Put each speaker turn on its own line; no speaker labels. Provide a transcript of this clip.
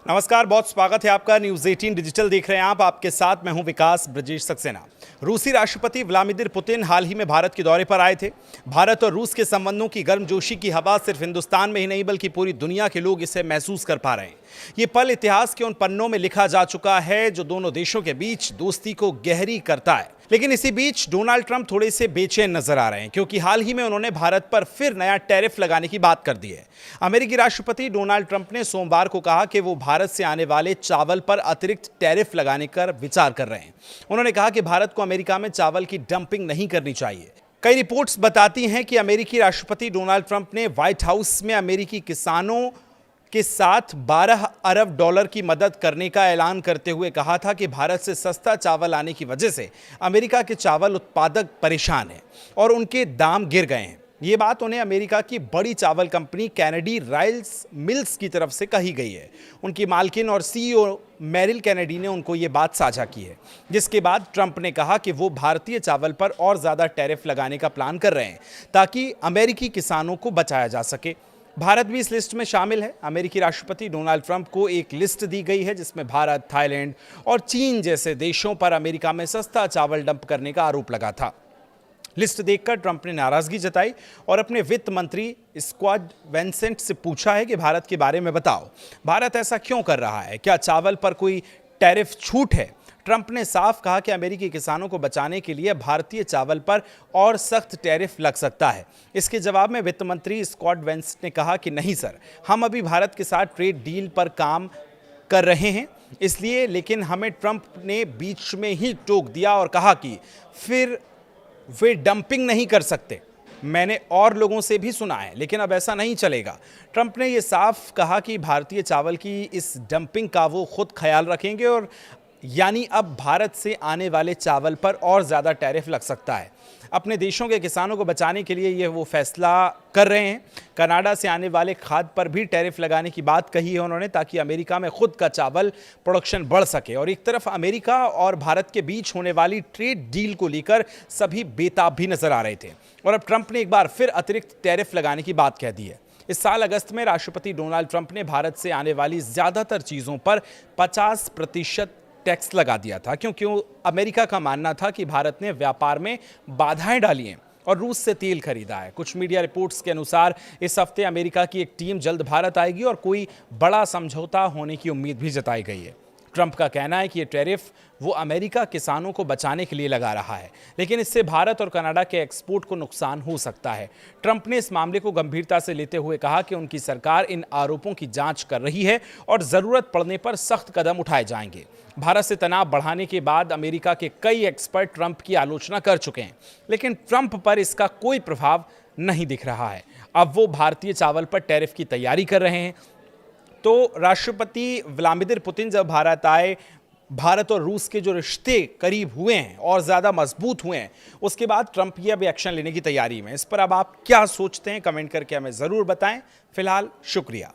नमस्कार, बहुत स्वागत है आपका। न्यूज़ 18 डिजिटल देख रहे हैं आप। आपके साथ मैं हूं विकास ब्रजेश सक्सेना। रूसी राष्ट्रपति व्लादिमीर पुतिन हाल ही में भारत के दौरे पर आए थे। भारत और रूस के संबंधों की गर्मजोशी की हवा सिर्फ हिंदुस्तान में ही नहीं बल्कि पूरी दुनिया के लोग इसे महसूस कर पा रहे हैं। ये पल इतिहास के उन पन्नों में लिखा जा चुका है जो दोनों देशों के बीच दोस्ती को गहरी करता है। लेकिन इसी बीच डोनाल्ड ट्रंप थोड़े से बेचैन नजर आ रहे हैं क्योंकि हाल ही में उन्होंने भारत पर फिर नया टैरिफ लगाने की बात कर दी है। अमेरिकी राष्ट्रपति डोनाल्ड ट्रंप ने सोमवार को कहा कि वो भारत से आने वाले चावल पर अतिरिक्त टैरिफ लगाने का विचार कर रहे हैं। उन्होंने कहा कि भारत को अमेरिका में चावल की डंपिंग नहीं करनी चाहिए। कई रिपोर्ट्स बताती हैं कि अमेरिकी राष्ट्रपति डोनाल्ड ट्रंप ने व्हाइट हाउस में अमेरिकी किसानों के साथ 12 अरब डॉलर की मदद करने का ऐलान करते हुए कहा था कि भारत से सस्ता चावल आने की वजह से अमेरिका के चावल उत्पादक परेशान हैं और उनके दाम गिर गए हैं। ये बात उन्हें अमेरिका की बड़ी चावल कंपनी कैनेडी राइस मिल्स की तरफ से कही गई है। उनकी मालकिन और सीईओ मेरिल कैनेडी ने उनको ये बात साझा की है, जिसके बाद ट्रंप ने कहा कि वो भारतीय चावल पर और ज़्यादा टैरिफ लगाने का प्लान कर रहे हैं ताकि अमेरिकी किसानों को बचाया जा सके। भारत भी इस लिस्ट में शामिल है। अमेरिकी राष्ट्रपति डोनाल्ड ट्रंप को एक लिस्ट दी गई है जिसमें भारत, थाईलैंड और चीन जैसे देशों पर अमेरिका में सस्ता चावल डंप करने का आरोप लगा था। लिस्ट देखकर ट्रंप ने नाराजगी जताई और अपने वित्त मंत्री स्कॉट बेसेंट से पूछा है कि भारत के बारे में बताओ, भारत ऐसा क्यों कर रहा है? क्या चावल पर कोई टैरिफ छूट है? ट्रंप ने साफ कहा कि अमेरिकी किसानों को बचाने के लिए भारतीय चावल पर और सख्त टैरिफ लग सकता है। इसके जवाब में वित्त मंत्री स्कॉट बेसेंट ने कहा कि नहीं सर, हम अभी भारत के साथ ट्रेड डील पर काम कर रहे हैं इसलिए, लेकिन हमें ट्रंप ने बीच में ही टोक दिया और कहा कि फिर वे डंपिंग नहीं कर सकते। मैंने और लोगों से भी सुना है, लेकिन अब ऐसा नहीं चलेगा। ट्रंप ने यह साफ कहा कि भारतीय चावल की इस डंपिंग का वो खुद ख्याल रखेंगे और यानी अब भारत से आने वाले चावल पर और ज़्यादा टैरिफ लग सकता है। अपने देशों के किसानों को बचाने के लिए ये वो फैसला कर रहे हैं। कनाडा से आने वाले खाद पर भी टैरिफ लगाने की बात कही है उन्होंने, ताकि अमेरिका में खुद का चावल प्रोडक्शन बढ़ सके। और एक तरफ अमेरिका और भारत के बीच होने वाली ट्रेड डील को लेकर सभी बेताब भी नजर आ रहे थे और अब ट्रंप ने एक बार फिर अतिरिक्त टैरिफ लगाने की बात कह दी है। इस साल अगस्त में राष्ट्रपति डोनाल्ड ट्रंप ने भारत से आने वाली ज़्यादातर चीज़ों पर 50% टैक्स लगा दिया था क्योंकि अमेरिका का मानना था कि भारत ने व्यापार में बाधाएं डाली हैं और रूस से तेल खरीदा है। कुछ मीडिया रिपोर्ट्स के अनुसार इस हफ्ते अमेरिका की एक टीम जल्द भारत आएगी और कोई बड़ा समझौता होने की उम्मीद भी जताई गई है। ट्रंप का कहना है कि ये टैरिफ वो अमेरिका किसानों को बचाने के लिए लगा रहा है, लेकिन इससे भारत और कनाडा के एक्सपोर्ट को नुकसान हो सकता है। ट्रंप ने इस मामले को गंभीरता से लेते हुए कहा कि उनकी सरकार इन आरोपों की जांच कर रही है और जरूरत पड़ने पर सख्त कदम उठाए जाएंगे। भारत से तनाव बढ़ाने के बाद अमेरिका के कई एक्सपर्ट ट्रंप की आलोचना कर चुके हैं, लेकिन ट्रंप पर इसका कोई प्रभाव नहीं दिख रहा है। अब वो भारतीय चावल पर टैरिफ की तैयारी कर रहे हैं। तो राष्ट्रपति व्लादिमीर पुतिन जब भारत आए, भारत और रूस के जो रिश्ते करीब हुए हैं और ज़्यादा मजबूत हुए हैं, उसके बाद ट्रंप ये अब एक्शन लेने की तैयारी में। इस पर अब आप क्या सोचते हैं, कमेंट करके हमें ज़रूर बताएं। फिलहाल शुक्रिया।